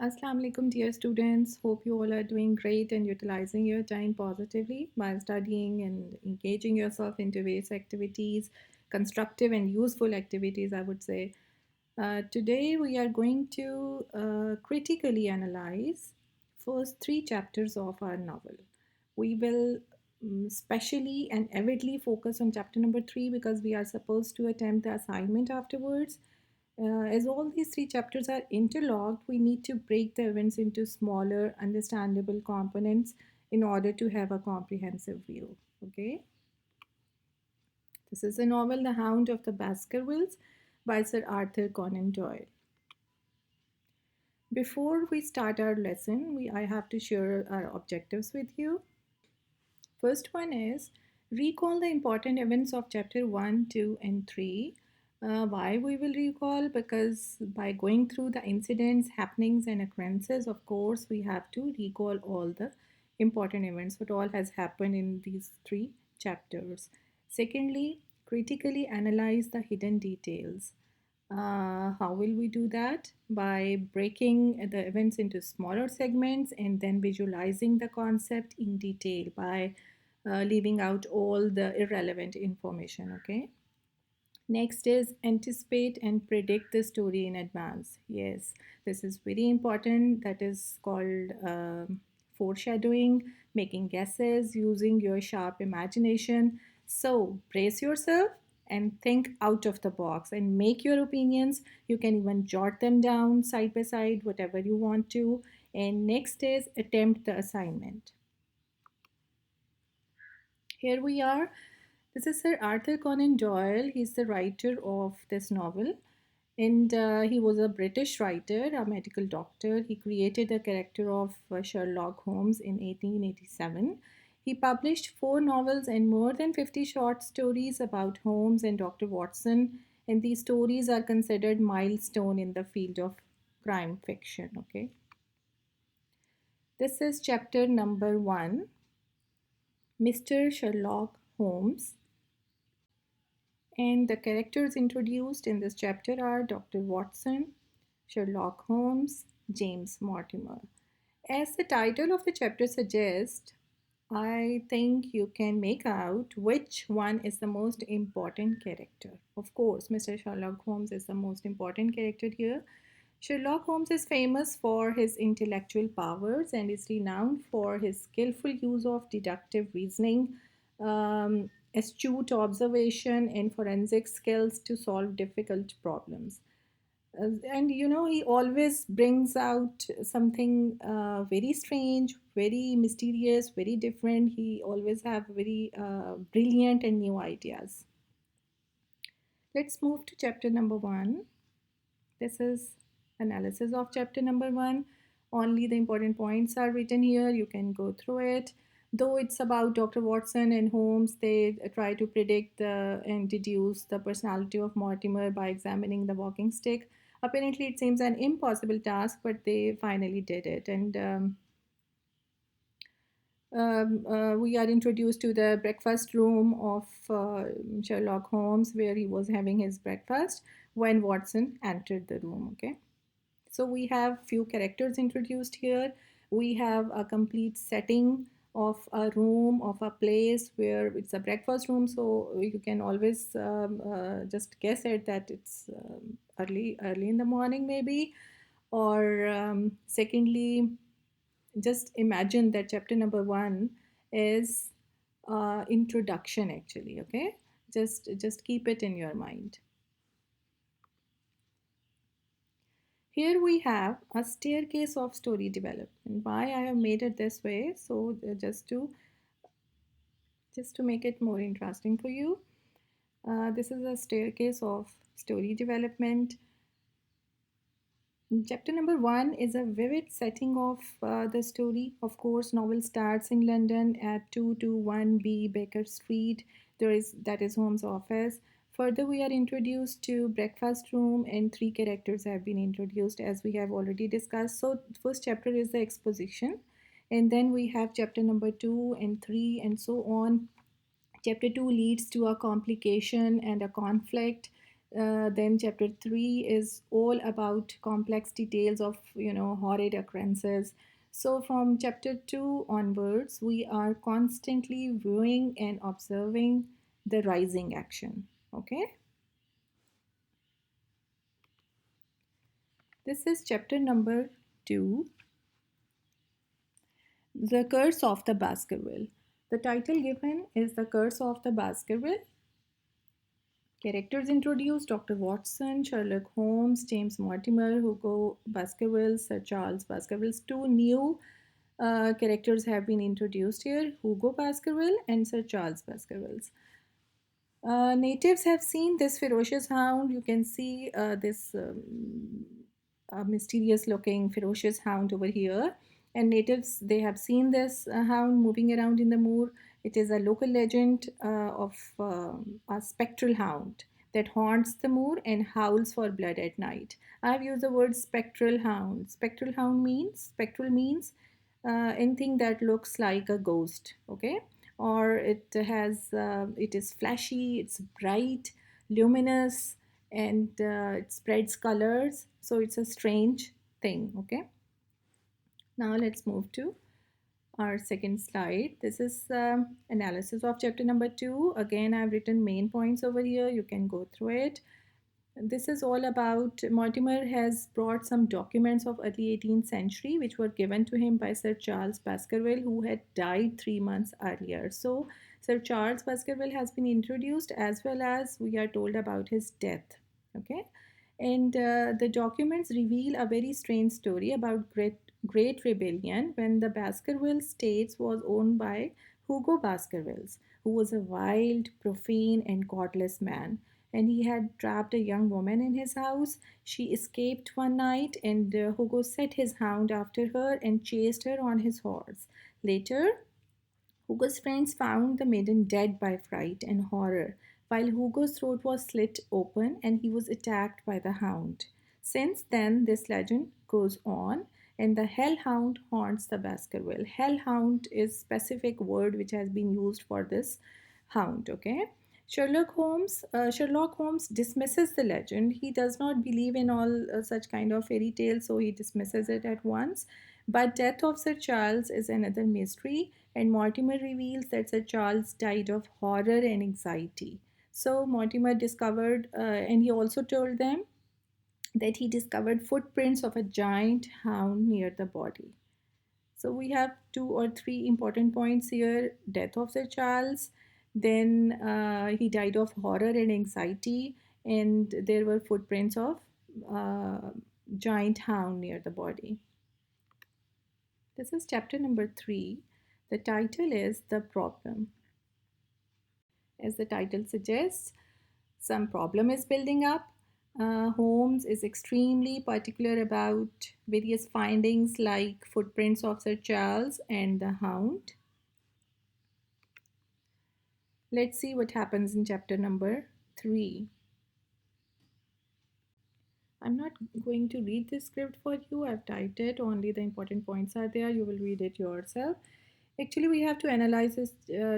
Assalamu alaikum, dear students. Hope you all are doing great and utilizing your time positively by studying and engaging yourself into various activities, constructive and useful activities, I would say. Today, we are going to critically analyze first three chapters of our novel. We will specially and avidly focus on chapter number 3 because we are supposed to attempt the assignment afterwards. As all these three chapters are interlocked, we need to break the events into smaller, understandable components in order to have a comprehensive view. Okay, this is the novel The Hound of the Baskervilles by Sir Arthur Conan Doyle. Before we start our lesson, I have to share our objectives with you. First one is recall the important events of chapter 1, 2, and 3. Why we will recall? Because by going through the incidents, happenings, and occurrences, of course, we have to recall all the important events, what all has happened in these three chapters. Secondly, critically analyze the hidden details. How will we do that? By breaking the events into smaller segments and then visualizing the concept in detail by leaving out all the irrelevant information. Okay. Next is anticipate and predict the story in advance. Yes, this is very important. That is called foreshadowing, making guesses, using your sharp imagination. So brace yourself and think out of the box and make your opinions. You can even jot them down side by side, whatever you want to. And next is attempt the assignment. Here we are. This is Sir Arthur Conan Doyle. He's the writer of this novel. And he was a British writer, a medical doctor. He created the character of Sherlock Holmes in 1887. He published four novels and more than 50 short stories about Holmes and Dr. Watson. And these stories are considered milestone in the field of crime fiction. Okay. This is chapter number 1, Mr. Sherlock Holmes. And the characters introduced in this chapter are Dr. Watson, Sherlock Holmes, James Mortimer. As the title of the chapter suggests, I think you can make out which one is the most important character. Of course, Mr. Sherlock Holmes is the most important character here. Sherlock Holmes is famous for his intellectual powers and is renowned for his skillful use of deductive reasoning, astute observation, and forensic skills to solve difficult problems. And he always brings out something very strange, very mysterious, very different. He always have very brilliant and new ideas. Let's move to chapter number 1. This is analysis of chapter number 1. Only the important points are written here. You can go through it. Though it's about Dr. Watson and Holmes, they try to predict and deduce the personality of Mortimer by examining the walking stick. Apparently, it seems an impossible task, but they finally did it. And we are introduced to the breakfast room of Sherlock Holmes, where he was having his breakfast when Watson entered the room. Okay. So we have few characters introduced here. We have a complete setting of a room, of a place where it's a breakfast room. So you can always just guess it that it's early in the morning maybe. Or secondly, just imagine that chapter number 1 is introduction actually. Okay, just keep it in your mind. Here we have a staircase of story development. Why I have made it this way? So just to make it more interesting for you, this is a staircase of story development. Chapter number 1 is a vivid setting of the story. Of course, novel starts in London at 221B Baker Street. That is Holmes' office. Further, we are introduced to breakfast room and three characters have been introduced as we have already discussed. So, first chapter is the exposition, and then we have chapter number 2 and 3 and so on. Chapter 2 leads to a complication and a conflict. Then chapter 3 is all about complex details of horrid occurrences. So from chapter 2 onwards, we are constantly viewing and observing the rising action. Okay, this is chapter number 2, The Curse of the Baskerville. The title given is The Curse of the Baskerville. Characters introduced: Dr. Watson, Sherlock Holmes, James Mortimer, Hugo Baskerville, Sir Charles Baskerville. Two new characters have been introduced here: Hugo Baskerville and Sir Charles Baskerville. Natives have seen this ferocious hound. You can see this mysterious looking ferocious hound over here. And natives, they have seen this hound moving around in the moor. It is a local legend of a spectral hound that haunts the moor and howls for blood at night. I have used the word spectral hound. Spectral means anything that looks like a ghost. Okay, or it is flashy, it's bright, luminous, and it spreads colors, so it's a strange thing. Okay, now let's move to our second slide. This is analysis of chapter number 2. Again, I've written main points over here, you can go through it. This is all about Mortimer has brought some documents of early 18th century which were given to him by Sir Charles Baskerville, who had died 3 months earlier. So Sir Charles Baskerville has been introduced, as well as we are told about his death. Okay, and the documents reveal a very strange story about Great Rebellion when the Baskerville States was owned by Hugo Baskervilles, who was a wild, profane, and godless man, and he had trapped a young woman in his house. She escaped one night, and Hugo set his hound after her and chased her on his horse. Later, Hugo's friends found the maiden dead by fright and horror, while Hugo's throat was slit open and he was attacked by the hound. Since then, this legend goes on, and the hellhound haunts the Baskerville. Hellhound is specific word which has been used for this hound. Okay. Sherlock Holmes dismisses the legend. He does not believe in all such kind of fairy tales, so he dismisses it at once. But death of Sir Charles is another mystery, and Mortimer reveals that Sir Charles died of horror and anxiety. So Mortimer discovered, and he also told them that he discovered footprints of a giant hound near the body. So we have 2 or 3 important points here: death of Sir Charles, then he died of horror and anxiety, and there were footprints of uh, giant hound near the body. This is chapter number 3. The title is The Problem. As the title suggests, some problem is building up. Holmes is extremely particular about various findings like footprints of Sir Charles and the hound. Let's see what happens in chapter number 3. I'm not going to read the script for you. I've typed it. Only the important points are there. You will read it yourself. Actually, we have to analyze this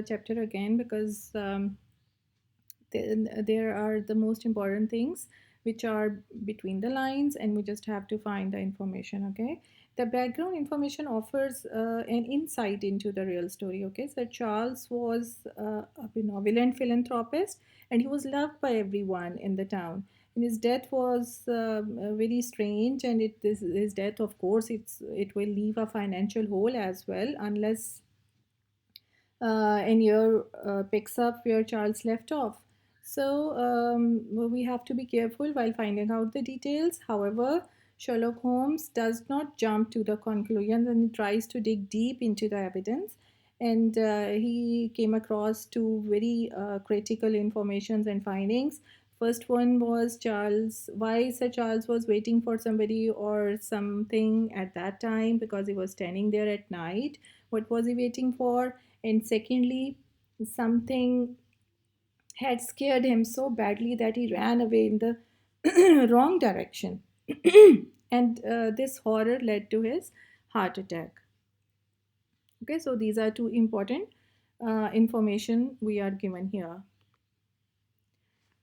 chapter again because there are the most important things which are between the lines, and we just have to find the information. Okay, the background information offers an insight into the real story. Okay, so Charles was a benevolent philanthropist, and he was loved by everyone in the town, and his death was very strange. And his death, of course, it will leave a financial hole as well, unless and your picks up where Charles left off. So we have to be careful while finding out the details. However, Sherlock Holmes does not jump to the conclusions, and he tries to dig deep into the evidence. And he came across 2 very critical informations and findings. First one was Charles, why Sir Charles was waiting for somebody or something at that time, because he was standing there at night. What was he waiting for? And secondly, something had scared him so badly that he ran away in the wrong direction. And this horror led to his heart attack. Okay, so these are 2 important information we are given here.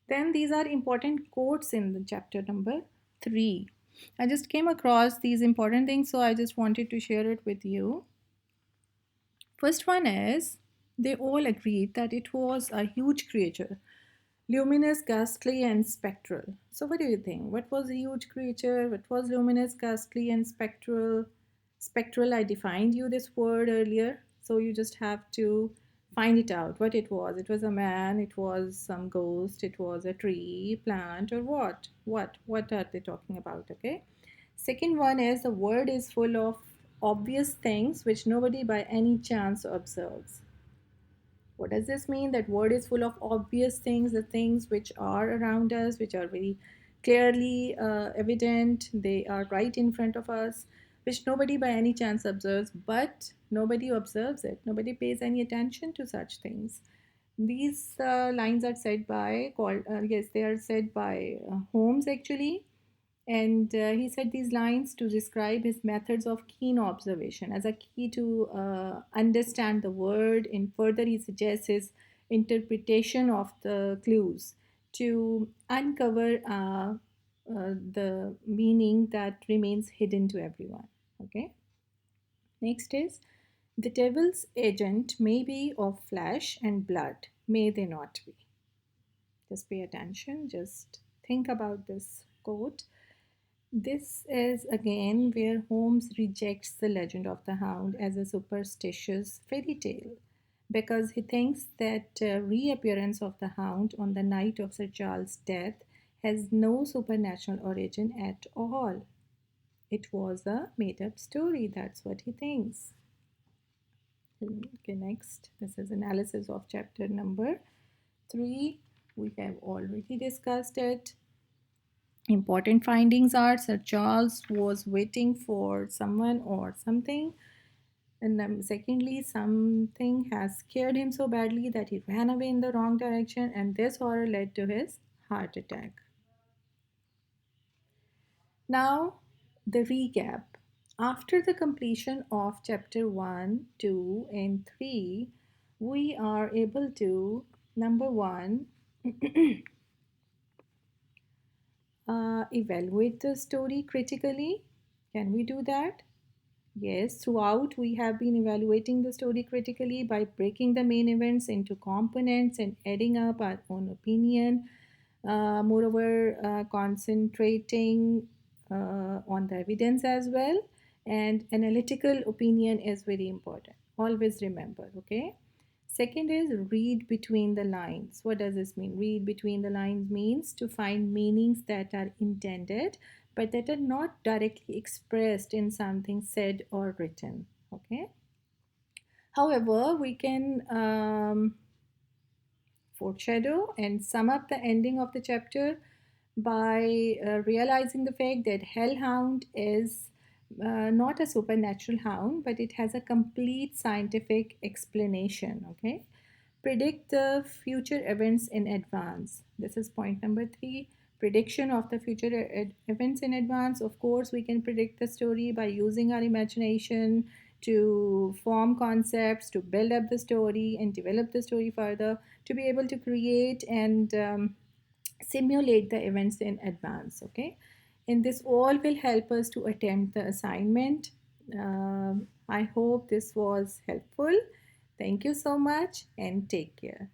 Then these are important quotes in the chapter number 3. I just came across these important things, so I just wanted to share it with you. First one is, they all agreed that it was a huge creature, luminous, ghastly, and spectral. So, what do you think? What was a huge creature? What was luminous, ghastly, and spectral? Spectral, I defined you this word earlier, so you just have to find it out what it was. It was a man, it was some ghost, it was a tree, plant, or what? What are they talking about? Okay. Second one is, the word is full of obvious things which nobody by any chance observes. What does this mean? That word is full of obvious things, the things which are around us, which are very clearly evident. They are right in front of us, which nobody by any chance observes, but nobody observes it. Nobody pays any attention to such things. These lines are said by, yes, they are said by Holmes actually, and he said these lines to describe his methods of keen observation as a key to understand the word. And further, he suggests his interpretation of the clues to uncover the meaning that remains hidden to everyone. Okay. Next is, the devil's agent may be of flesh and blood, may they not be. Just pay attention, just think about this quote. This is again where Holmes rejects the legend of the hound as a superstitious fairy tale because he thinks that reappearance of the hound on the night of Sir Charles' death has no supernatural origin at all. It was a made up story, that's what he thinks. Okay, next, this is analysis of chapter number 3. We have already discussed it. Important findings are, Sir Charles was waiting for someone or something. And secondly, something has scared him so badly that he ran away in the wrong direction, and this horror led to his heart attack. Now, the recap. After the completion of chapter 1, 2, and 3, we are able to, number 1, evaluate the story critically. Can we do that? Yes, throughout we have been evaluating the story critically by breaking the main events into components and adding up our own opinion. Moreover, concentrating on the evidence as well. And analytical opinion is very important. Always remember, okay? Second is, read between the lines. What does this mean? Read between the lines means to find meanings that are intended but that are not directly expressed in something said or written. Okay. However, we can foreshadow and sum up the ending of the chapter by realizing the fact that Hellhound is not a supernatural hound, but it has a complete scientific explanation. Okay. Predict the future events in advance. This is point number 3. Prediction of the future events in advance. Of course, we can predict the story by using our imagination to form concepts, to build up the story and develop the story further, to be able to create and simulate the events in advance. Okay, and this all will help us to attempt the assignment. I hope this was helpful. Thank you so much and take care.